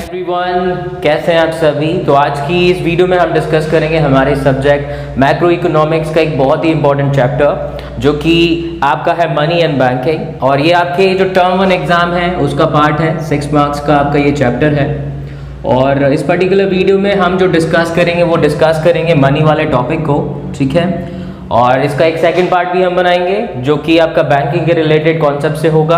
Everyone, कैसे हैं आप सभी। तो आज की इस वीडियो में हम डिस्कस करेंगे हमारे सब्जेक्ट मैक्रो इकोनॉमिक्स का एक बहुत ही इंपॉर्टेंट चैप्टर जो कि आपका है मनी एंड बैंकिंग। और ये आपके जो टर्म 1 एग्जाम है उसका पार्ट है, 6 मार्क्स का आपका ये चैप्टर है। और इस पर्टिकुलर वीडियो में हम जो डिस्कस करेंगे वो डिस्कस करेंगे मनी वाले टॉपिक को, ठीक है। और इसका एक सेकंड पार्ट भी हम बनाएंगे जो कि आपका बैंकिंग के रिलेटेड कॉन्सेप्ट से होगा।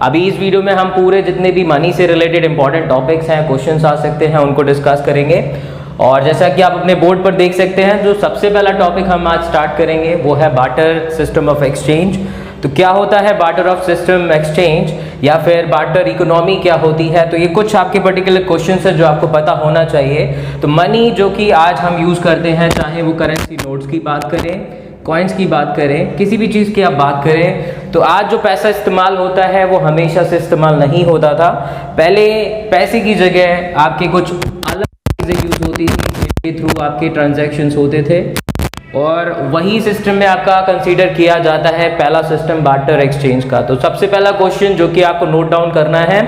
अभी इस वीडियो में हम पूरे जितने भी मनी से रिलेटेड इंपॉर्टेंट टॉपिक्स हैं, क्वेश्चंस आ सकते हैं, उनको डिस्कस करेंगे। और जैसा कि आप अपने बोर्ड पर देख सकते हैं, जो सबसे पहला टॉपिक हम आज स्टार्ट करेंगे वो है बार्टर सिस्टम ऑफ एक्सचेंज। तो क्या होता है बार्टर ऑफ सिस्टम एक्सचेंज या फिर बार्टर इकोनॉमी क्या होती है, तो ये कुछ आपके पर्टिकुलर क्वेश्चंस है जो आपको पता होना चाहिए। तो मनी जो कि आज हम यूज करते हैं, चाहे वो करेंसी नोट्स की बात करें, कॉइन्स की बात करें, किसी भी चीज़ की आप बात करें, तो आज जो पैसा इस्तेमाल होता है वो हमेशा से इस्तेमाल नहीं होता था। पहले पैसे की जगह आपके कुछ अलग चीज़ें यूज होती थी जिनके थ्रू आपके ट्रांजैक्शंस होते थे, और वही सिस्टम में आपका कंसीडर किया जाता है पहला सिस्टम बार्टर एक्सचेंज का। तो सबसे पहला क्वेश्चन जो कि आपको नोट डाउन करना है,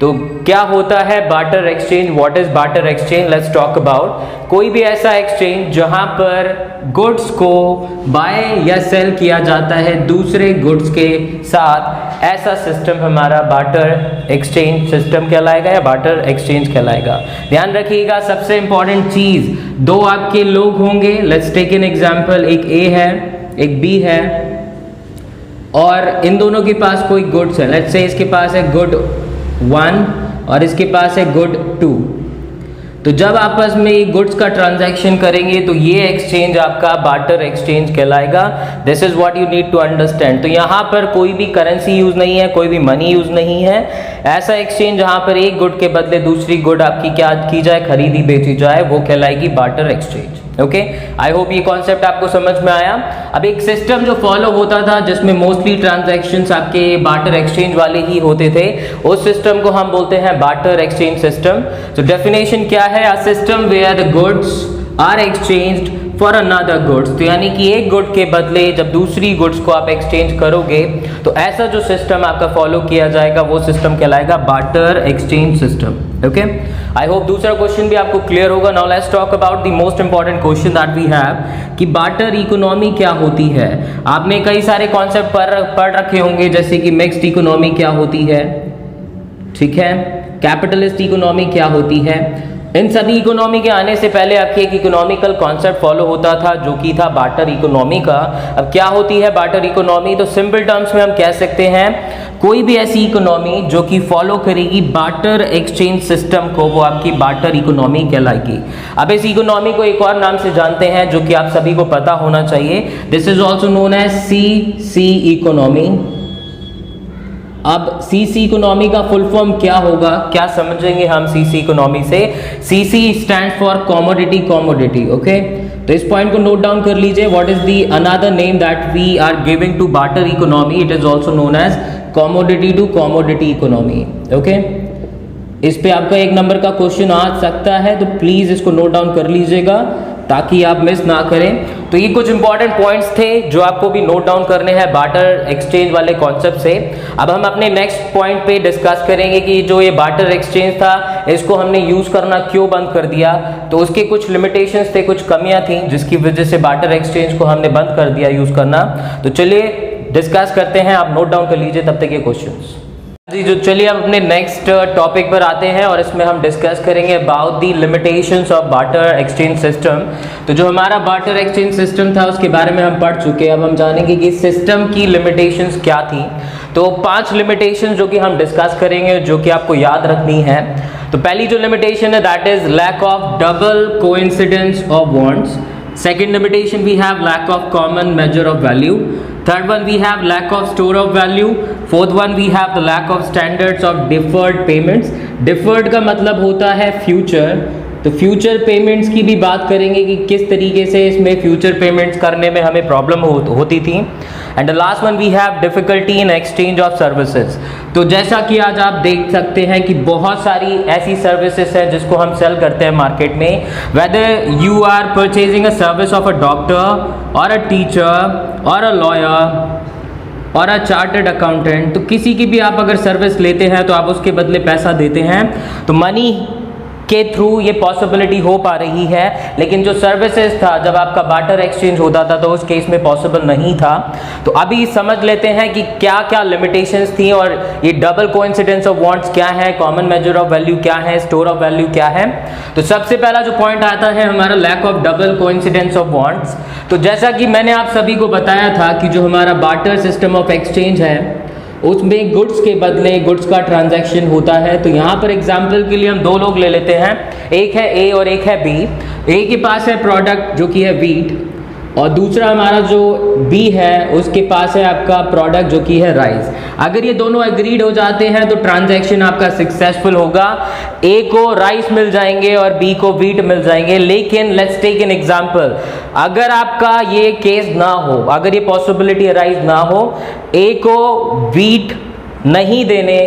तो क्या होता है barter exchange, what is barter exchange. Let's talk about कोई भी ऐसा एक्सचेंज जहां पर गुड्स को बाय या सेल किया जाता है दूसरे गुड्स के साथ, ऐसा सिस्टम हमारा बार्टर एक्सचेंज सिस्टम कहलाएगा या बार्टर एक्सचेंज कहलाएगा। ध्यान रखिएगा, सबसे इंपॉर्टेंट चीज, दो आपके लोग होंगे, लेट्स टेक एन एग्जांपल, एक ए है एक बी है, और इन दोनों के पास कोई गुड्स है। लेट्स से इसके पास है गुड 1 और इसके पास है गुड 2। तो जब आपस में ये गुड्स का ट्रांजैक्शन करेंगे तो ये एक्सचेंज आपका बार्टर एक्सचेंज कहलाएगा। This is what you need to understand. तो यहाँ पर कोई भी करेंसी यूज नहीं है, कोई भी मनी यूज नहीं है। ऐसा एक्सचेंज जहाँ पर एक गुड के बदले दूसरी गुड आपकी क्या की जाए, खरीदी बेची जाए, वो कहलाएगी barter exchange. Okay, I hope ये कॉन्सेप्ट आपको समझ में आया। अब एक सिस्टम जो फॉलो होता था जिसमें मोस्टली ट्रांजैक्शंस आपके बार्टर एक्सचेंज वाले ही होते थे, उस सिस्टम को हम बोलते हैं बार्टर एक्सचेंज सिस्टम। तो डेफिनेशन क्या है, a system where the goods are exchanged for another goods. तो यानी कि एक गुड के बदले जब दूसरी गुड्स को आप एक्सचेंज करोगे तो ऐसा जो सिस्टम आपका फॉलो किया जाएगा वो सिस्टम कहलाएगा barter exchange system. Okay, I hope दूसरा क्वेश्चन भी आपको क्लियर होगा। Now let's talk about the most important question that we have कि बार्टर इकोनॉमी क्या होती है। आपने कई सारे कॉन्सेप्ट पढ़ रखे होंगे, जैसे कि मिक्स्ड इकोनॉमी क्या होती है, ठीक है, कैपिटलिस्ट इकोनॉमी क्या होती है। इन सभी इकोनॉमी के आने से पहले आपके एक इकोनॉमिकल कॉन्सेप्ट फॉलो होता था जो कि था बार्टर इकोनॉमी का। अब क्या होती है बार्टर इकोनॉमी, तो सिंपल टर्म्स में हम कह सकते हैं कोई भी ऐसी इकोनॉमी जो कि फॉलो करेगी बार्टर एक्सचेंज सिस्टम को, वो आपकी बार्टर इकोनॉमी कहलाएगी। अब इस इकोनॉमी को एक और नाम से जानते हैं जो कि आप सभी को पता होना चाहिए, this is also known as CC economy. अब सीसी इकोनॉमी का फुल फॉर्म क्या होगा, क्या समझेंगे हम सीसी इकोनॉमी से। CC stand for commodity. Okay, तो इस पॉइंट को नोट डाउन कर लीजिए। What is the another name that we are giving to barter economy, it is also known as commodity to commodity economy. Okay, इस पे आपका 1 number का question आ सकता है, तो प्लीज इसको नोट डाउन कर लीजिएगा ताकि आप मिस ना करें। तो ये कुछ इंपॉर्टेंट पॉइंट्स थे जो आपको भी नोट डाउन करने हैं बार्टर एक्सचेंज वाले कॉन्सेप्ट से। अब हम अपने नेक्स्ट पॉइंट पे डिस्कस करेंगे कि जो ये बार्टर एक्सचेंज था इसको हमने यूज करना क्यों बंद कर दिया। तो उसके कुछ लिमिटेशंस थे, कुछ कमियां थी जिसकी वजह से बार्टर एक्सचेंज को हमने बंद कर दिया यूज करना। तो चलिए डिस्कस करते हैं, आप नोट डाउन कर लीजिए तब तक ये क्वेश्चंस जी। जो चलिए अब अपने नेक्स्ट टॉपिक पर आते हैं और इसमें हम डिस्कस करेंगे about the limitations of barter exchange system. तो जो हमारा बार्टर एक्सचेंज सिस्टम था उसके बारे में हम पढ़ चुके हैं। अब हम जानेंगे कि सिस्टम की लिमिटेशंस क्या थी। तो 5 लिमिटेशंस जो कि हम डिस्कस करेंगे जो कि आपको याद रखनी है। तो पहली जो लिमिटेशन है that is lack of double coincidence of wants. Second limitation we have lack of common measure of value. Third one we have lack of store of value. Fourth one we have the lack of standards of deferred payments. Deferred का मतलब होता है future, तो future payments की भी बात करेंगे कि किस तरीके से इसमें फ्यूचर पेमेंट्स करने में हमें प्रॉब्लम होती थी। And the last one we have difficulty in exchange of services. तो जैसा कि आज आप देख सकते हैं कि बहुत सारी ऐसी सर्विसेज हैं जिसको हम सेल करते हैं मार्केट में, whether you are purchasing a service of a doctor और अ टीचर और अ लॉयर और अ चार्टर्ड अकाउंटेंट, तो किसी की भी आप अगर सर्विस लेते हैं तो आप उसके बदले पैसा देते हैं। तो मनी के थ्रू ये पॉसिबिलिटी हो पा रही है, लेकिन जो सर्विसेज था जब आपका बार्टर एक्सचेंज होता था तो उस केस में पॉसिबल नहीं था। तो अभी समझ लेते हैं कि क्या क्या लिमिटेशंस थी और ये डबल कोइंसिडेंस ऑफ वांट्स क्या है, कॉमन मेजर ऑफ वैल्यू क्या है, स्टोर ऑफ वैल्यू क्या है। तो सबसे पहला जो पॉइंट आता है हमारा lack of double coincidence of wants. तो जैसा कि मैंने आप सभी को बताया था कि जो हमारा बार्टर सिस्टम ऑफ एक्सचेंज है उसमें गुड्स के बदले गुड्स का ट्रांजैक्शन होता है। तो यहाँ पर एग्जांपल के लिए हम दो लोग ले लेते हैं, एक है ए और एक है बी। ए के पास है प्रोडक्ट जो कि है वीट और दूसरा हमारा जो बी है उसके पास है आपका प्रोडक्ट जो कि है राइस। अगर ये दोनों एग्रीड हो जाते हैं तो ट्रांजैक्शन आपका सक्सेसफुल होगा। ए को राइस मिल जाएंगे और बी को वीट मिल जाएंगे। लेकिन लेट्स टेक एन एग्जांपल, अगर आपका ये केस ना हो, अगर ये पॉसिबिलिटी अराइज ना हो, ए को वीट नहीं देने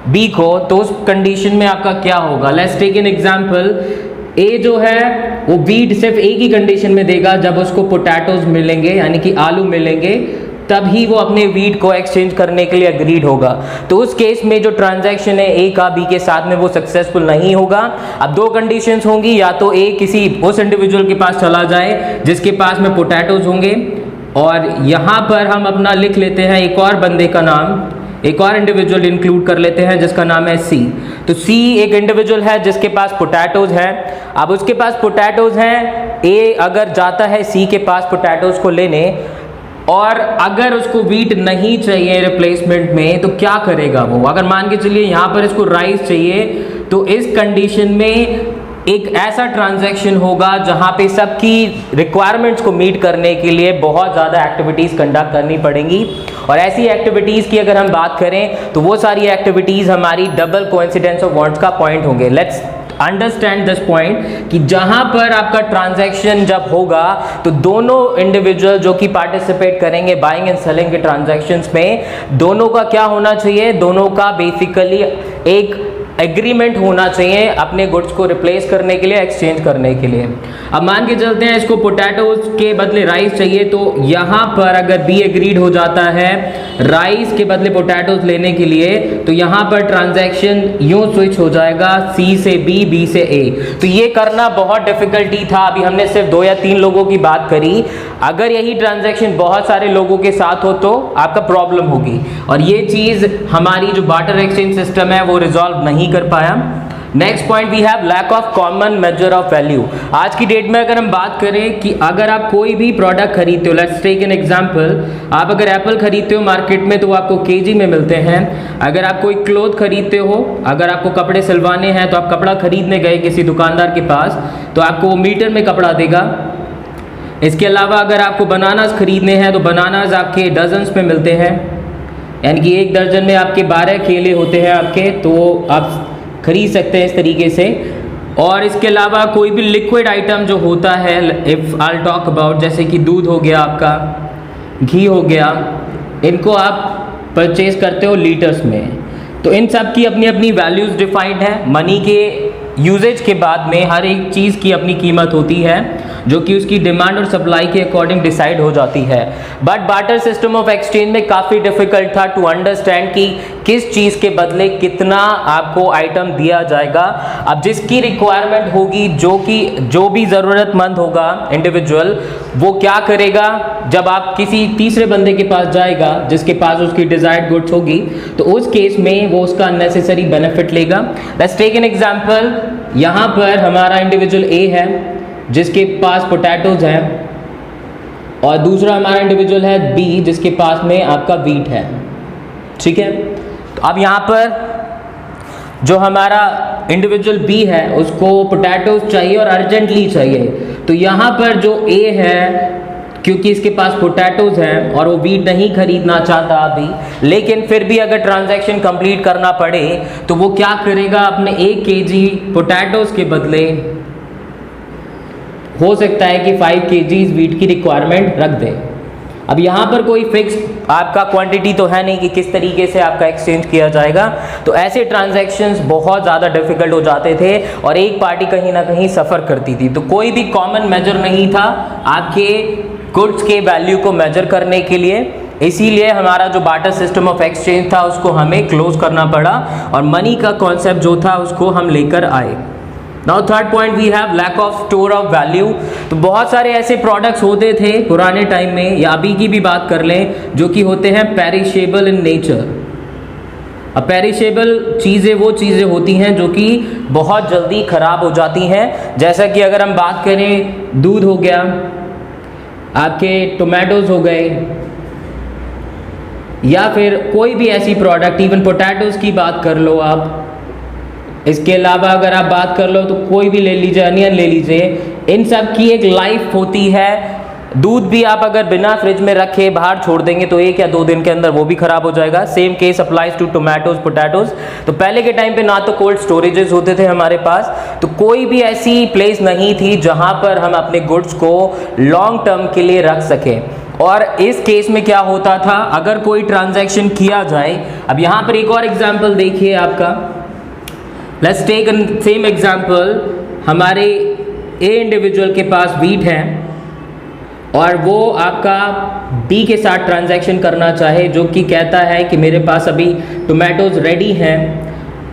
बी को, तो उस कंडीशन में आपका क्या होगा। लेट्स टेक एन एग्जांपल, ए जो है वो वीट सिर्फ एक ही कंडीशन में देगा जब उसको पोटैटोज मिलेंगे यानी कि आलू मिलेंगे, तभी वो अपने वीट को एक्सचेंज करने के लिए अग्रीड होगा। तो उस केस में जो ट्रांजैक्शन है ए का बी के साथ में वो सक्सेसफुल नहीं होगा। अब दो कंडीशंस होंगी, या तो ए किसी उस इंडिविजुअल के पास चला जाए जिसके पास में पोटैटोज होंगे, और यहाँ पर हम अपना लिख लेते हैं एक और बंदे का नाम, एक और इंडिविजुअल इंक्लूड कर लेते हैं जिसका नाम है सी। तो सी एक इंडिविजुअल है जिसके पास पोटैटोज है। अब उसके पास पोटैटोज हैं, ए अगर जाता है सी के पास पोटैटोज को लेने और अगर उसको वीट नहीं चाहिए रिप्लेसमेंट में तो क्या करेगा वो। अगर मान के चलिए यहाँ पर इसको राइस चाहिए, तो इस कंडीशन में एक ऐसा ट्रांजैक्शन होगा जहां पे सबकी रिक्वायरमेंट्स को मीट करने के लिए बहुत ज़्यादा एक्टिविटीज़ कंडक्ट करनी पड़ेंगी। और ऐसी एक्टिविटीज़ की अगर हम बात करें तो वो सारी एक्टिविटीज़ हमारी डबल कोइंसिडेंस ऑफ वांट्स का पॉइंट होंगे। लेट्स अंडरस्टैंड दिस पॉइंट कि जहां पर आपका ट्रांजैक्शन जब होगा तो दोनों इंडिविजुअल जो कि पार्टिसिपेट करेंगे बाइंग एंड सेलिंग के ट्रांजैक्शंस में, दोनों का क्या होना चाहिए, दोनों का बेसिकली एक एग्रीमेंट होना चाहिए अपने गुड्स को रिप्लेस करने के लिए, एक्सचेंज करने के लिए। अब मान के चलते हैं इसको पोटैटोज के बदले राइस चाहिए, तो यहाँ पर अगर बी एग्रीड हो जाता है राइस के बदले पोटैटोज लेने के लिए, तो यहाँ पर ट्रांजैक्शन यूं स्विच हो जाएगा सी से बी, बी से ए। तो ये करना बहुत डिफिकल्टी था। अभी हमने सिर्फ 2 या 3 लोगों की बात करी, अगर यही ट्रांजैक्शन बहुत सारे लोगों के साथ हो तो आपका प्रॉब्लम होगी, और ये चीज़ हमारी जो बार्टर एक्सचेंज सिस्टम है वो रिजॉल्व नहीं कर पाया। Next point we have lack of common measure of value. आज की डेट में अगर हम बात करें कि अगर आप कोई भी प्रोडक्ट खरीदते हो, लेट्स टेक एन एग्जांपल, आप अगर एप्पल खरीदते हो मार्केट में तो वो आपको केजी में मिलते हैं। अगर आप कोई क्लोथ खरीदते हो, अगर आपको कपड़े सिलवाने हैं तो आप कपड़ा खरीदने गए किसी दुकानदार के पास तो आपको वो मीटर में कपड़ा देगा। इसके अलावा अगर आपको बनानास खरीदने हैं तो बनानास आपके डजन्स में मिलते हैं, यानी कि एक दर्जन में आपके 12 केले होते हैं आपके, तो आप खरीद सकते हैं इस तरीके से। और इसके अलावा कोई भी लिक्विड आइटम जो होता है, इफ़ आई टॉक अबाउट, जैसे कि दूध हो गया, आपका घी हो गया, इनको आप परचेज करते हो लीटर्स में। तो इन सब की अपनी अपनी वैल्यूज़ डिफाइंड है। मनी के यूजेज के बाद में हर एक चीज़ की अपनी कीमत होती है जो कि उसकी डिमांड और सप्लाई के अकॉर्डिंग डिसाइड हो जाती है। But barter system of exchange में काफ़ी डिफिकल्ट था टू अंडरस्टैंड कि किस चीज़ के बदले कितना आपको आइटम दिया जाएगा। अब जिसकी रिक्वायरमेंट होगी, जो भी ज़रूरतमंद होगा इंडिविजुअल, वो क्या करेगा, जब आप किसी तीसरे बंदे के पास जाएगा जिसके पास उसकी डिजायर्ड गुड्स होगी, तो उस केस में वो उसका अननेसेसरी बेनिफिट लेगा। लेट्स टेक एन एग्जांपल, यहाँ पर हमारा इंडिविजुअल ए है जिसके पास पोटैटोज हैं, और दूसरा हमारा इंडिविजुअल है बी जिसके पास में आपका वीट है। ठीक है, तो अब यहाँ पर जो हमारा इंडिविजुअल बी है उसको पोटैटोज चाहिए और अर्जेंटली चाहिए। तो यहाँ पर जो ए है, क्योंकि इसके पास पोटैटोज हैं और वो वीट नहीं खरीदना चाहता अभी, लेकिन फिर भी अगर ट्रांजैक्शन कंप्लीट करना पड़े तो वो क्या करेगा, अपने 1 केजी पोटैटोज के बदले हो सकता है कि 5 केजीज वीट की रिक्वायरमेंट रख दे। अब यहाँ पर कोई फिक्स आपका क्वांटिटी तो है नहीं कि किस तरीके से आपका एक्सचेंज किया जाएगा, तो ऐसे ट्रांजैक्शंस बहुत ज़्यादा डिफिकल्ट हो जाते थे और एक पार्टी कहीं ना कहीं सफ़र करती थी। तो कोई भी कॉमन मेजर नहीं था आपके गुड्स के वैल्यू को मेजर करने के लिए, इसीलिए हमारा जो बार्टर सिस्टम ऑफ एक्सचेंज था उसको हमें क्लोज करना पड़ा और मनी का कॉन्सेप्ट जो था उसको हम लेकर आए। Now third point we have lack of store of value. तो बहुत सारे ऐसे प्रोडक्ट्स होते थे पुराने टाइम में या अभी की भी बात कर लें जो कि होते हैं पेरिशेबल इन नेचर। अब पेरिशेबल चीज़ें वो चीज़ें होती हैं जो कि बहुत जल्दी ख़राब हो जाती हैं, जैसा कि अगर हम बात करें दूध हो गया, आपके टोमेटोज़ हो गए, या फिर कोई भी ऐसी प्रोडक्ट, इवन पोटैटोज़ की बात कर लो आप। इसके अलावा अगर आप बात कर लो तो कोई भी ले लीजिए, अनियन ले लीजिए, इन सब की एक लाइफ होती है। दूध भी आप अगर बिना फ्रिज में रखे बाहर छोड़ देंगे तो 1 या 2 दिन के अंदर वो भी खराब हो जाएगा। Same case applies to tomatoes, potatoes. तो पहले के टाइम पे ना तो कोल्ड स्टोरेजेस होते थे हमारे पास, तो कोई भी ऐसी प्लेस नहीं थी जहां पर हम अपने गुड्स को लॉन्ग टर्म के लिए रख सकें। और इस केस में क्या होता था, अगर कोई ट्रांजैक्शन किया जाए, अब यहाँ पर एक और एग्जाम्पल देखिए आपका, लेट्स टेक सेम एग्जाम्पल, हमारे ए इंडिविजुअल के पास व्हीट है और वो आपका बी के साथ ट्रांजैक्शन करना चाहे, जो कि कहता है कि मेरे पास अभी टोमेटोज़ रेडी हैं,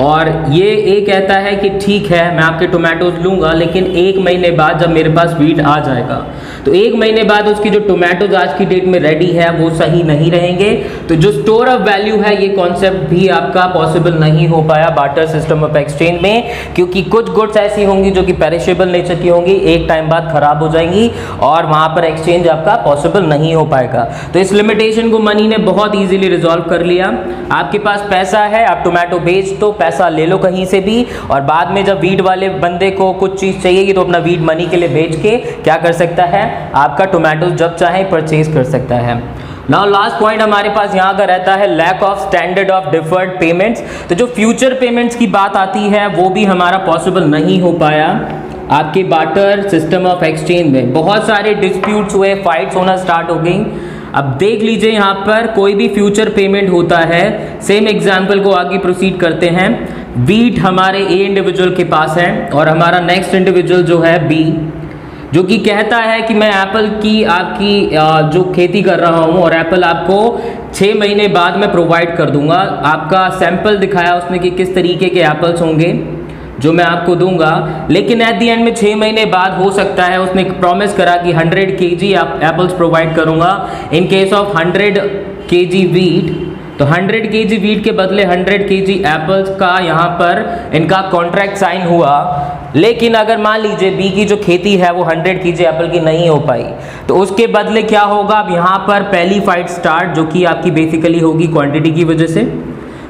और ये ए कहता है कि ठीक है मैं आपके टोमेटोज़ लूँगा, लेकिन 1 महीने बाद जब मेरे पास व्हीट आ जाएगा, तो 1 महीने बाद उसकी जो टोमेटोज़ आज की डेट में रेडी है वो सही नहीं रहेंगे। तो जो स्टोर ऑफ वैल्यू है, ये कॉन्सेप्ट भी आपका पॉसिबल नहीं हो पाया बार्टर सिस्टम ऑफ एक्सचेंज में, क्योंकि कुछ गुड्स ऐसी होंगी जो कि पेरिशेबल नेचर की होंगी, एक टाइम बाद खराब हो जाएंगी और वहाँ पर एक्सचेंज आपका पॉसिबल नहीं हो पाएगा। तो इस लिमिटेशन को मनी ने बहुत ईजिली रिजॉल्व कर लिया। आपके पास पैसा है, आप टोमेटो बेच दो, पैसा ले लो कहीं से भी, और बाद में जब वीट वाले बंदे को कुछ चीज़ चाहिएगी तो अपना वीट मनी के लिए बेच के क्या कर सकता है, आपका टोमेटोज जब चाहे परचेज कर सकता है। नाउ लास्ट पॉइंट हमारे पास यहाँ का रहता है lack of standard of deferred payments. तो जो फ्यूचर पेमेंट्स की बात आती है वो भी हमारा पॉसिबल नहीं हो पाया आपके बार्टर सिस्टम ऑफ एक्सचेंज में। बहुत सारे डिस्प्यूट्स हुए, फाइट्स होना स्टार्ट हो गई। अब देख लीजिए यहाँ पर कोई भी फ्यूचर पेमेंट होता है, सेम एग्जाम्पल को आगे प्रोसीड करते हैं। व्हीट हमारे ए इंडिविजुअल के पास है और हमारा नेक्स्ट इंडिविजुअल जो है बी, जो कि कहता है कि मैं एप्पल की आपकी जो खेती कर रहा हूँ और एप्पल आपको 6 महीने बाद मैं प्रोवाइड कर दूंगा। आपका सैंपल दिखाया उसने कि किस तरीके के एप्पल्स होंगे जो मैं आपको दूंगा, लेकिन एट द एंड में 6 महीने बाद हो सकता है उसने प्रॉमिस करा कि 100 kg एप्पल्स प्रोवाइड करूंगा in case of 100 kg wheat. तो 100 kg वीट के बदले 100 kg एप्पल्स का यहाँ पर इनका कॉन्ट्रैक्ट साइन हुआ, लेकिन अगर मान लीजिए बी की जो खेती है वो 100 kg एप्पल की नहीं हो पाई, तो उसके बदले क्या होगा, अब यहाँ पर पहली फाइट स्टार्ट, जो कि आपकी बेसिकली होगी क्वांटिटी की वजह से।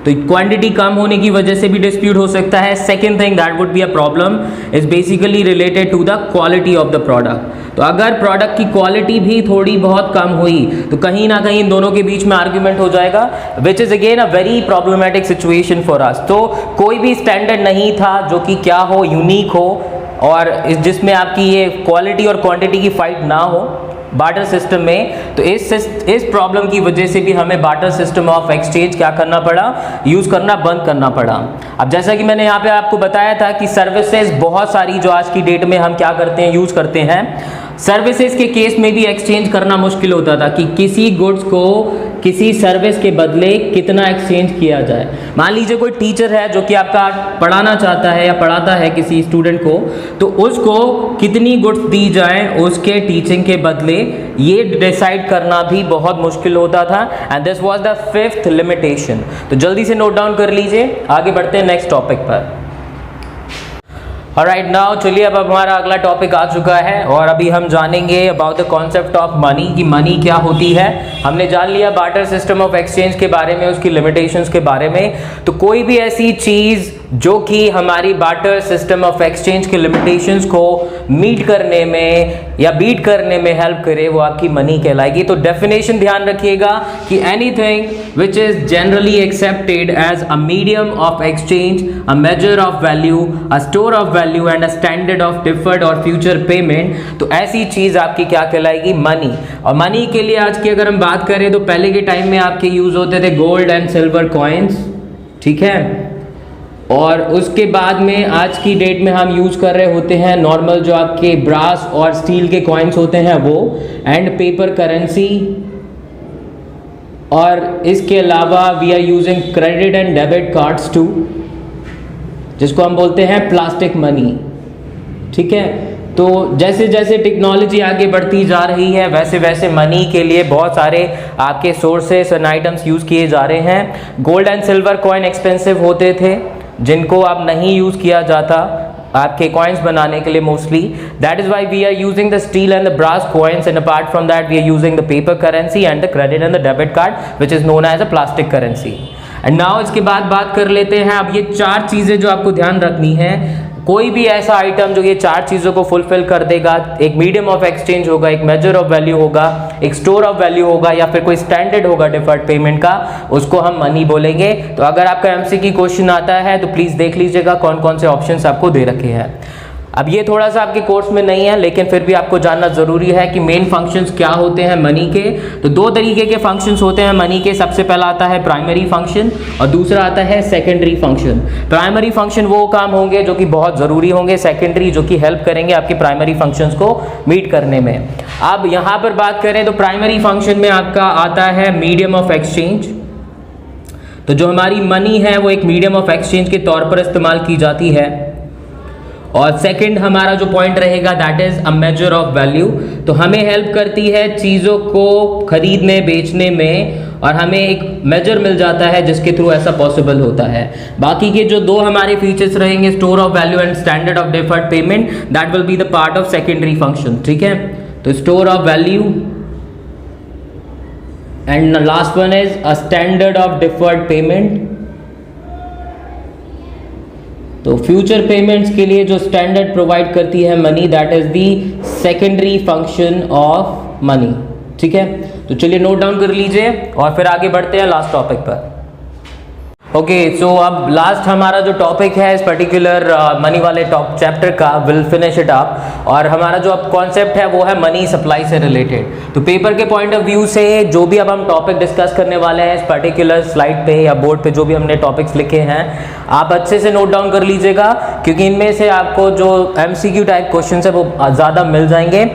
तो क्वांटिटी कम होने की वजह से भी डिस्प्यूट हो सकता है। Second thing that would be a problem is basically related to the quality of the product. तो अगर प्रोडक्ट की क्वालिटी भी थोड़ी बहुत कम हुई तो कहीं ना कहीं इन दोनों के बीच में आर्ग्यूमेंट हो जाएगा, which is again a very problematic situation for us. तो कोई भी स्टैंडर्ड नहीं था जो कि क्या हो, यूनिक हो, और जिसमें आपकी ये क्वालिटी और क्वांटिटी की फाइट ना हो बार्टर सिस्टम में। तो इस प्रॉब्लम की वजह से भी हमें बार्टर सिस्टम ऑफ एक्सचेंज क्या करना पड़ा, यूज़ करना बंद करना पड़ा। अब जैसा कि मैंने यहाँ पे आपको बताया था कि सर्विसेज बहुत सारी जो आज की डेट में हम क्या करते हैं, यूज़ करते हैं। सर्विसेज के केस में भी एक्सचेंज करना मुश्किल होता था कि किसी गुड्स को किसी सर्विस के बदले कितना एक्सचेंज किया जाए। मान लीजिए कोई टीचर है जो कि आपका पढ़ाना चाहता है या पढ़ाता है किसी स्टूडेंट को, तो उसको कितनी गुड्स दी जाए उसके टीचिंग के बदले, ये डिसाइड करना भी बहुत मुश्किल होता था। And this was the 5th limitation. तो जल्दी से नोट डाउन कर लीजिए, आगे बढ़ते हैं नेक्स्ट टॉपिक पर। ऑलराइट, नाउ चलिए अब हमारा अगला टॉपिक आ चुका है और अभी हम जानेंगे about the concept of money, कि मनी क्या होती है। हमने जान लिया बार्टर सिस्टम ऑफ एक्सचेंज के बारे में, उसकी लिमिटेशंस के बारे में। तो कोई भी ऐसी चीज़ जो कि हमारी बार्टर सिस्टम ऑफ एक्सचेंज के लिमिटेशंस को मीट करने में या बीट करने में हेल्प करे, वो आपकी मनी कहलाएगी। तो डेफिनेशन ध्यान रखिएगा कि anything which is generally accepted as a medium of exchange, a measure of value, a store of value and a standard of deferred और फ्यूचर पेमेंट, तो ऐसी चीज आपकी क्या कहलाएगी, मनी। और मनी के लिए आज की अगर हम बात करें तो पहले के टाइम में आपके यूज होते थे गोल्ड एंड सिल्वर कॉइन्स, ठीक है। और उसके बाद में आज की डेट में हम यूज कर रहे होते हैं नॉर्मल जो आपके ब्रास और स्टील के कॉइन्स होते हैं वो, एंड पेपर करेंसी। और इसके अलावा we are using credit and debit cards too, जिसको हम बोलते हैं प्लास्टिक मनी। ठीक है। तो जैसे जैसे टेक्नोलॉजी आगे बढ़ती जा रही है वैसे वैसे मनी के लिए बहुत सारे आपके सोर्सेस एंड आइटम्स यूज़ किए जा रहे हैं। Gold and silver coin expensive होते थे जिनको अब नहीं यूज़ किया जाता आपके कॉइन्स बनाने के लिए mostly. That is why we are using the steel and the brass coins and apart from that we are using the paper currency and the credit and the debit card which is known as a plastic currency. And now इसके बाद बात कर लेते हैं अब ये 4 चीज़ें जो आपको ध्यान रखनी है। कोई भी ऐसा आइटम जो ये 4 चीज़ों को फुलफिल कर देगा, एक मीडियम ऑफ एक्सचेंज होगा, एक मेजर ऑफ वैल्यू होगा, एक स्टोर ऑफ वैल्यू होगा या फिर कोई स्टैंडर्ड होगा डिफर्ड पेमेंट का, उसको हम मनी बोलेंगे। तो अगर आपका एमसीक्यू क्वेश्चन आता है तो प्लीज़ देख लीजिएगा कौन कौन से ऑप्शंस आपको दे रखे हैं। अब ये थोड़ा सा आपके कोर्स में नहीं है लेकिन फिर भी आपको जानना जरूरी है कि मेन फंक्शंस क्या होते हैं मनी के। तो 2 तरीके के फंक्शंस होते हैं मनी के। सबसे पहला आता है प्राइमरी फंक्शन और दूसरा आता है सेकेंडरी फंक्शन। प्राइमरी फंक्शन वो काम होंगे जो कि बहुत ज़रूरी होंगे, सेकेंडरी जो कि हेल्प करेंगे आपके प्राइमरी फंक्शंस को मीट करने में। अब यहाँ पर बात करें तो प्राइमरी फंक्शन में आपका आता है मीडियम ऑफ एक्सचेंज। तो जो हमारी मनी है वो एक मीडियम ऑफ एक्सचेंज के तौर पर इस्तेमाल की जाती है। और सेकंड हमारा जो पॉइंट रहेगा that is a measure of value. तो हमें हेल्प करती है चीज़ों को खरीदने बेचने में और हमें एक मेजर मिल जाता है जिसके थ्रू ऐसा पॉसिबल होता है। बाकी के जो 2 हमारे फीचर्स रहेंगे store of value and standard of deferred payment, that will be the part of secondary function. ठीक है, तो store of value and last one is a standard of deferred payment. तो फ्यूचर पेमेंट्स के लिए जो standard provide करती है money that is the secondary function of money. ठीक है, तो चलिए नोट डाउन कर लीजिए और फिर आगे बढ़ते हैं लास्ट टॉपिक पर। ओके, सो अब लास्ट हमारा जो टॉपिक है इस पर्टिकुलर मनी वाले टॉप चैप्टर का, विल फिनिश इट अप। और हमारा जो अब कॉन्सेप्ट है वो है मनी सप्लाई से रिलेटेड। तो पेपर के पॉइंट ऑफ व्यू से जो भी अब हम टॉपिक डिस्कस करने वाले हैं इस पर्टिकुलर स्लाइड पे या बोर्ड पे जो भी हमने टॉपिक्स लिखे हैं आप अच्छे से नोट डाउन कर लीजिएगा क्योंकि इनमें से आपको जो एमसीक्यू टाइप क्वेश्चन है वो ज़्यादा मिल जाएंगे।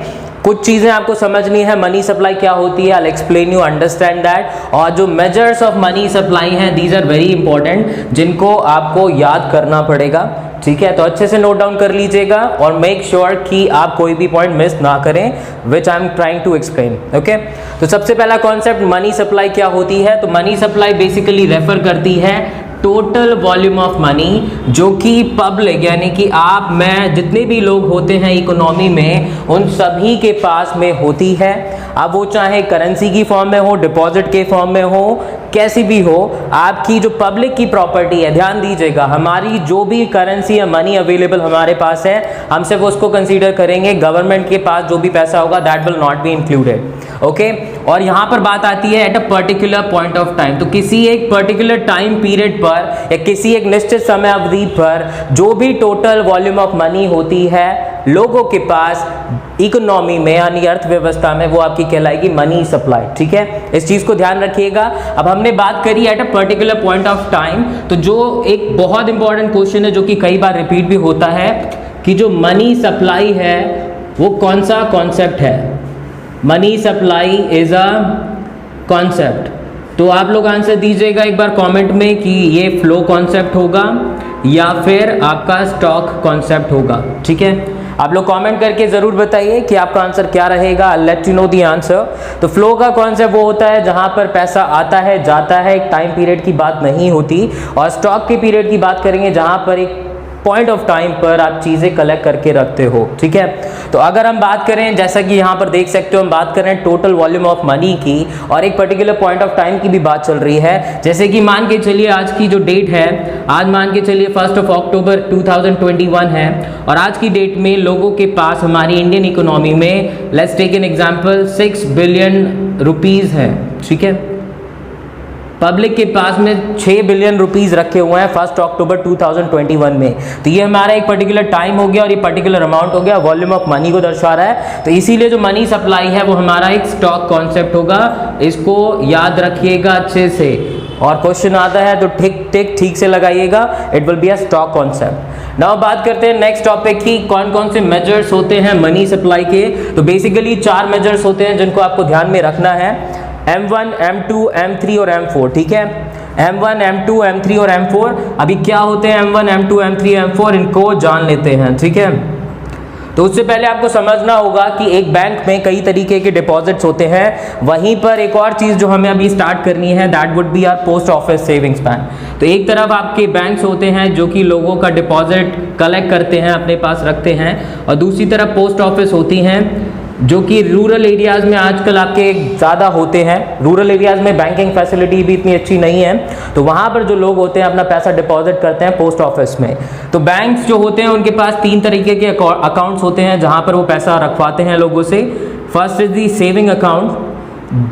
कुछ चीज़ें आपको समझनी है, मनी सप्लाई क्या होती है, I explain you understand that. और जो मेजर्स ऑफ मनी सप्लाई हैं दीज आर वेरी इंपॉर्टेंट जिनको आपको याद करना पड़ेगा। ठीक है, तो अच्छे से नोट डाउन कर लीजिएगा और मेक श्योर कि आप कोई भी पॉइंट मिस ना करें which I am trying to explain. Okay, तो सबसे पहला कॉन्सेप्ट मनी सप्लाई क्या होती है। तो मनी सप्लाई बेसिकली रेफर करती है टोटल वॉल्यूम ऑफ मनी जो कि पब्लिक यानी कि आप मैं जितने भी लोग होते हैं इकोनॉमी में उन सभी के पास में होती है। अब वो चाहे करेंसी की फॉर्म में हो, डिपॉजिट के फॉर्म में हो, कैसी भी हो, आपकी जो पब्लिक की प्रॉपर्टी है, ध्यान दीजिएगा हमारी जो भी करेंसी या मनी अवेलेबल हमारे पास है हम सिर्फ उसको कंसीडर करेंगे, गवर्नमेंट के पास जो भी पैसा होगा that will not be included. Okay, और यहाँ पर बात आती है at a particular point of time. तो किसी एक पर्टिकुलर टाइम पीरियड पर या किसी एक निश्चित समय अवधि पर जो भी टोटल वॉल्यूम ऑफ मनी होती है लोगों के पास इकोनॉमी में यानी अर्थव्यवस्था में वो आपकी कहलाएगी मनी सप्लाई। ठीक है, इस चीज को ध्यान रखिएगा। अब हमने बात करी at a particular point of time, तो जो एक बहुत इंपॉर्टेंट क्वेश्चन है जो कि कई बार रिपीट भी होता है कि जो मनी सप्लाई है वो कौन सा कॉन्सेप्ट है। Money supply is a concept. तो आप लोग आंसर दीजिएगा एक बार कमेंट में कि ये फ्लो कॉन्सेप्ट होगा या फिर आपका स्टॉक कॉन्सेप्ट होगा। ठीक है, आप लोग कमेंट करके जरूर बताइए कि आपका आंसर क्या रहेगा। I let you know the answer. तो फ्लो का कॉन्सेप्ट वो होता है जहां पर पैसा आता है जाता है, एक टाइम पीरियड की बात नहीं होती। और स्टॉक के पीरियड की बात करेंगे जहां पर एक पॉइंट ऑफ टाइम पर आप चीज़ें कलेक्ट करके रखते हो। ठीक है, तो अगर हम बात करें जैसा कि यहाँ पर देख सकते हो हम बात कर रहे हैं टोटल वॉल्यूम ऑफ मनी की और एक पर्टिकुलर पॉइंट ऑफ टाइम की भी बात चल रही है। जैसे कि मान के चलिए आज की जो डेट है, आज मान के चलिए 1 अक्टूबर 2021 है और आज की डेट में लोगों के पास हमारी इंडियन इकोनॉमी में let's take an example 6 billion rupees है। ठीक है, पब्लिक के पास में 6 बिलियन रुपीस रखे हुए हैं 1 अक्टूबर 2021 में। तो ये हमारा एक पर्टिकुलर टाइम हो गया और ये पर्टिकुलर अमाउंट हो गया, वॉल्यूम ऑफ मनी को दर्शा रहा है। तो इसीलिए जो मनी सप्लाई है वो हमारा एक स्टॉक कॉन्सेप्ट होगा, इसको याद रखिएगा अच्छे से। और क्वेश्चन आता है तो ठीक से लगाइएगा, it will be a stock concept. Now बात करते हैं नेक्स्ट टॉपिक की, कौन कौन से मेजर्स होते हैं मनी सप्लाई के। तो बेसिकली 4 मेजर्स होते हैं जिनको आपको ध्यान में रखना है, M1, M2, M3 और M4। ठीक है, M1, M2, M3 और M4। अभी क्या होते हैं M1, M2, M3, M4 इनको जान लेते हैं। ठीक है, तो उससे पहले आपको समझना होगा कि एक बैंक में कई तरीके के डिपॉजिट्स होते हैं। वहीं पर एक और चीज़ जो हमें अभी स्टार्ट करनी है, that would be our post office savings bank. तो एक तरफ आपके बैंक्स होते हैं जो कि लोगों का डिपॉजिट कलेक्ट करते हैं, अपने पास रखते हैं, और दूसरी तरफ पोस्ट ऑफिस होती हैं जो कि रूरल एरियाज़ में आजकल आपके ज़्यादा होते हैं। रूरल एरियाज़ में बैंकिंग फैसिलिटी भी इतनी अच्छी नहीं है, तो वहाँ पर जो लोग होते हैं अपना पैसा डिपॉजिट करते हैं पोस्ट ऑफिस में। तो बैंक्स जो होते हैं उनके पास 3 तरीके के अकाउंट्स होते हैं जहाँ पर वो पैसा रखवाते हैं लोगों से। First is the saving account,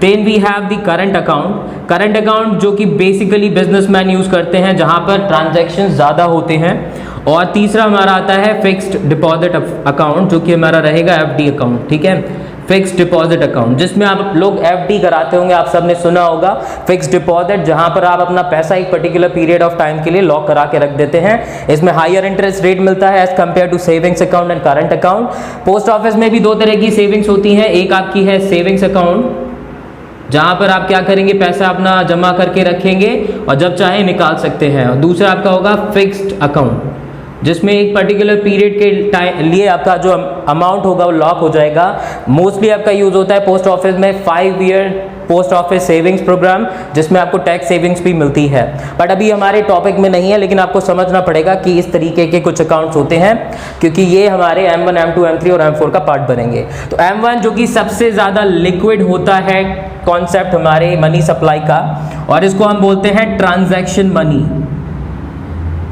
then we have the current account. Current account जो कि बेसिकली बिजनेसमैन यूज़ करते हैं, जहाँ पर ट्रांजैक्शन ज़्यादा होते हैं। और तीसरा हमारा आता है फिक्स्ड डिपॉजिट अकाउंट, जो कि हमारा रहेगा एफडी अकाउंट, ठीक है, फिक्स्ड डिपॉजिट अकाउंट, जिसमें आप लोग एफडी कराते होंगे, आप सबने सुना होगा फिक्स्ड डिपॉजिट, जहां पर आप अपना पैसा एक पर्टिकुलर पीरियड ऑफ टाइम के लिए लॉक करा के रख देते हैं। इसमें हायर इंटरेस्ट रेट मिलता है as compare to savings account and current account. Post office में भी 2 तरह की सेविंग्स होती हैं। एक आपकी है सेविंग्स अकाउंट, जहां पर आप क्या करेंगे, पैसा अपना जमा करके रखेंगे और जब चाहे निकाल सकते हैं। और दूसरा आपका होगा फिक्स्ड अकाउंट, जिसमें एक पर्टिकुलर पीरियड के लिए आपका जो अमाउंट होगा वो लॉक हो जाएगा। मोस्टली आपका यूज होता है पोस्ट ऑफिस में 5 year post office savings program, जिसमें आपको टैक्स सेविंग्स भी मिलती है। बट अभी हमारे टॉपिक में नहीं है, लेकिन आपको समझना पड़ेगा कि इस तरीके के कुछ अकाउंट्स होते हैं, क्योंकि ये हमारे M1, M2, M3 और M4 का पार्ट बनेंगे। तो M1 जो कि सबसे ज़्यादा लिक्विड होता है कॉन्सेप्ट हमारे मनी सप्लाई का, और इसको हम बोलते हैं ट्रांजैक्शन मनी।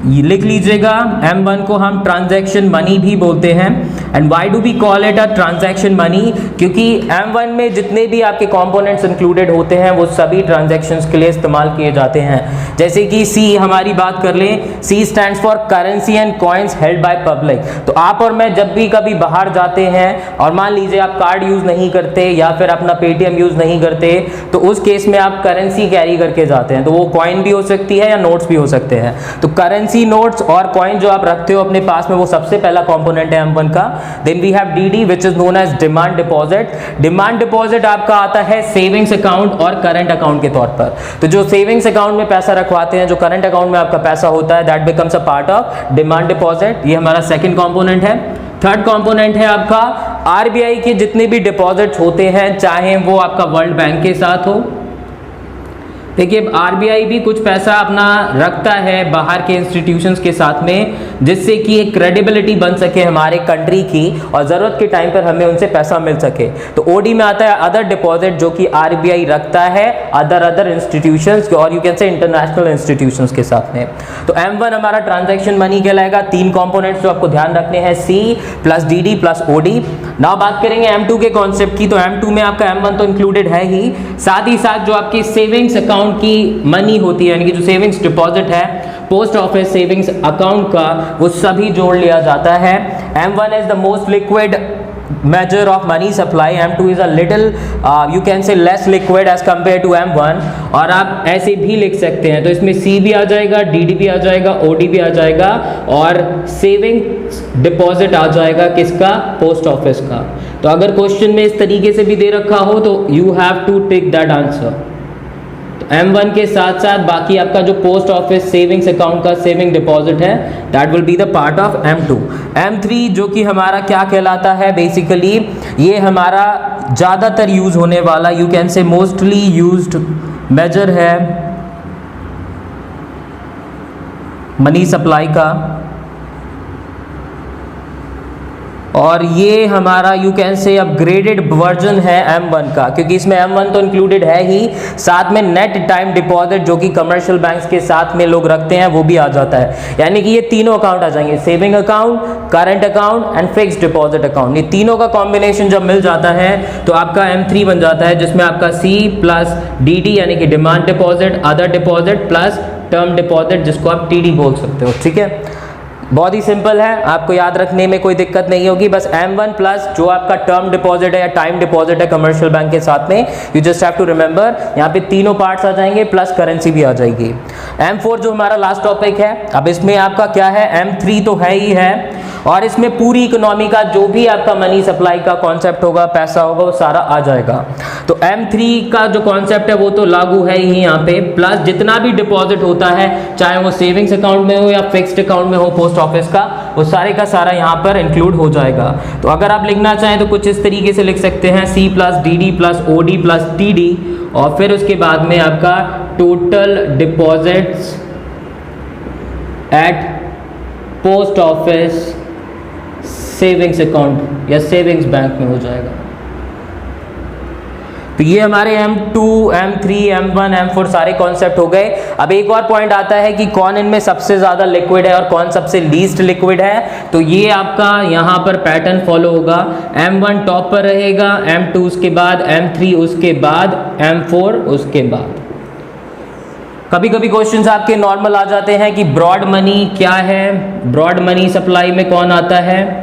ये लिख लीजिएगा, M1 को हम ट्रांजैक्शन मनी भी बोलते हैं। And why do we call it a transaction money? क्योंकि M1 में जितने भी आपके कंपोनेंट्स इंक्लूडेड होते हैं वो सभी ट्रांजैक्शंस के लिए इस्तेमाल किए जाते हैं। जैसे कि C हमारी बात कर लें, C stands for currency and coins held by public. तो आप और मैं जब भी कभी बाहर जाते हैं और मान लीजिए आप कार्ड यूज नहीं करते या फिर अपना पेटीएम यूज नहीं करते, तो उस केस में आप करेंसी कैरी करके जाते हैं। तो वो कॉइन भी हो सकती है या नोट्स भी हो सकते हैं। तो करेंसी, नोट्स और कॉइन जो आप रखते हो अपने पास में, वो सबसे पहला कंपोनेंट है M1 का। Then we have DD which is known as demand deposit. Demand deposit आपका आता है सेविंग्स अकाउंट और करंट अकाउंट के तौर पर। तो जो सेविंग्स अकाउंट में पैसा रखवाते हैं, जो करंट अकाउंट में आपका पैसा होता है, that becomes a part of demand deposit. ये हमारा सेकंड कंपोनेंट है। थर्ड कंपोनेंट है आपका RBI के जितने भी डिपॉजिट्स होते हैं, चाहे वो आपका वर्ल्ड बैंक के साथ हो। देखिए RBI भी कुछ पैसा अपना रखता है बाहर के इंस्टीट्यूशंस के साथ में, जिससे कि एक क्रेडिबिलिटी बन सके हमारे कंट्री की और ज़रूरत के टाइम पर हमें उनसे पैसा मिल सके। तो OD में आता है अदर डिपॉजिट, जो कि RBI रखता है अदर इंस्टीट्यूशंस और यू कैन से इंटरनेशनल इंस्टीट्यूशंस के साथ में। तो M1 हमारा ट्रांजैक्शन मनी कहलाएगा। 3 कॉम्पोनेंट्स जो आपको ध्यान रखने हैं, C plus DD plus OD। Now बात करेंगे M2 के कॉन्सेप्ट की। तो M2 में आपका M1 तो इंक्लूडेड है ही, साथ ही साथ जो आपकी सेविंग्स अकाउंट की मनी होती है, यानी कि जो सेविंग्स डिपॉजिट है पोस्ट ऑफिस सेविंग्स अकाउंट का, वो सभी जोड़ लिया जाता है। M1 is the most liquid measure of money supply, M2 is a little you can say less liquid as compared to M1। और आप ऐसे भी लिख सकते हैं, तो इसमें C भी आ जाएगा, DD भी आ जाएगा, OD भी आ जाएगा और सेविंग डिपॉजिट आ जाएगा किसका, पोस्ट ऑफिस का। तो अगर क्वेश्चन में इस तरीके से भी दे रखा हो तो you have to take that answer. M1 के साथ साथ बाकी आपका जो पोस्ट ऑफिस सेविंग्स अकाउंट का सेविंग डिपॉजिट है, that will be the part of M2। M3 जो कि हमारा क्या कहलाता है, बेसिकली ये हमारा ज़्यादातर यूज होने वाला, you can say mostly used major है मनी सप्लाई का, और ये हमारा you can say upgraded version है M1 का, क्योंकि इसमें M1 तो इंक्लूडेड है ही, साथ में नेट टाइम डिपॉजिट जो कि कमर्शियल बैंक्स के साथ में लोग रखते हैं वो भी आ जाता है। यानी कि ये तीनों अकाउंट आ जाएंगे, saving account, current account and fixed deposit account. ये तीनों का कॉम्बिनेशन जब मिल जाता है तो आपका M3 बन जाता है, जिसमें आपका C प्लस DD यानी कि demand deposit, other deposit plus term deposit, जिसको आप TD बोल सकते हो। ठीक है, बहुत ही सिंपल है, आपको याद रखने में कोई दिक्कत नहीं होगी। बस M1 प्लस जो आपका टर्म डिपॉजिट है या टाइम डिपॉजिट है कमर्शियल बैंक के साथ में, you just have to remember, यहाँ पे तीनों पार्ट्स आ जाएंगे प्लस करेंसी भी आ जाएगी। M4 जो हमारा लास्ट टॉपिक है, अब इसमें आपका क्या है, M3 तो है ही है और इसमें पूरी इकोनॉमी का जो भी आपका मनी सप्लाई का कॉन्सेप्ट होगा, पैसा होगा, वो सारा आ जाएगा। तो M3 का जो कॉन्सेप्ट है वो तो लागू है ही यहाँ पे, प्लस जितना भी डिपॉजिट होता है, चाहे वो सेविंग्स अकाउंट में हो या फिक्स्ड अकाउंट में हो पोस्ट ऑफिस का, वो सारे का सारा यहाँ पर इंक्लूड हो जाएगा। तो अगर आप लिखना चाहें तो कुछ इस तरीके से लिख सकते हैं, C plus DD plus OD plus TD, और फिर उसके बाद में आपका total deposits at post office savings account या सेविंग्स बैंक में हो जाएगा। तो ये हमारे M2, M3, M1, M4 सारे कॉन्सेप्ट हो गए। अब एक और पॉइंट आता है कि कौन इनमें सबसे ज़्यादा लिक्विड है और कौन सबसे लीस्ट लिक्विड है। तो ये आपका यहाँ पर पैटर्न फॉलो होगा, M1 टॉप पर रहेगा, M2 उसके बाद, M3 उसके बाद, M4 उसके बाद। कभी कभी क्वेश्चंस आपके नॉर्मल आ जाते हैं कि ब्रॉड मनी क्या है, ब्रॉड मनी सप्लाई में कौन आता है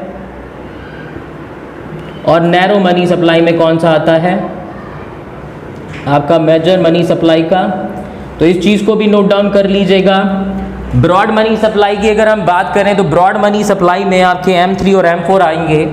और नैरो मनी सप्लाई में कौन सा आता है आपका मेजर मनी सप्लाई का। तो इस चीज़ को भी नोट डाउन कर लीजिएगा। ब्रॉड मनी सप्लाई की अगर हम बात करें तो ब्रॉड मनी सप्लाई में आपके M3 और M4 आएंगे।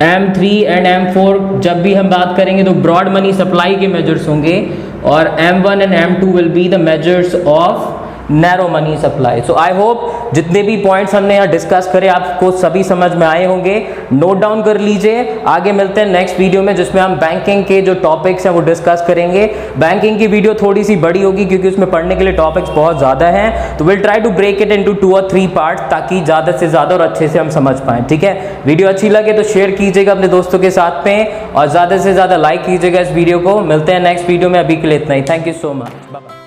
M3 एंड M4 जब भी हम बात करेंगे तो ब्रॉड मनी सप्लाई के मेजर्स होंगे, और M1 and M2 will be the measures of narrow money supply. So I hope जितने भी पॉइंट्स हमने यहाँ डिस्कस करे आपको सभी समझ में आए होंगे। नोट डाउन कर लीजिए। आगे मिलते हैं नेक्स्ट वीडियो में, जिसमें हम बैंकिंग के जो टॉपिक्स हैं वो डिस्कस करेंगे। बैंकिंग की वीडियो थोड़ी सी बड़ी होगी क्योंकि उसमें पढ़ने के लिए टॉपिक्स बहुत ज़्यादा हैं, तो will try to break it into 2 और 3 पार्ट ताकि ज़्यादा से ज़्यादा और अच्छे से हम समझ पाएँ। ठीक है, वीडियो अच्छी लगे तो शेयर कीजिएगा अपने दोस्तों के साथ में और ज़्यादा से ज़्यादा लाइक कीजिएगा इस वीडियो को। मिलते हैं नेक्स्ट वीडियो में, अभी के लिए इतना ही। Thank you so much, bye bye.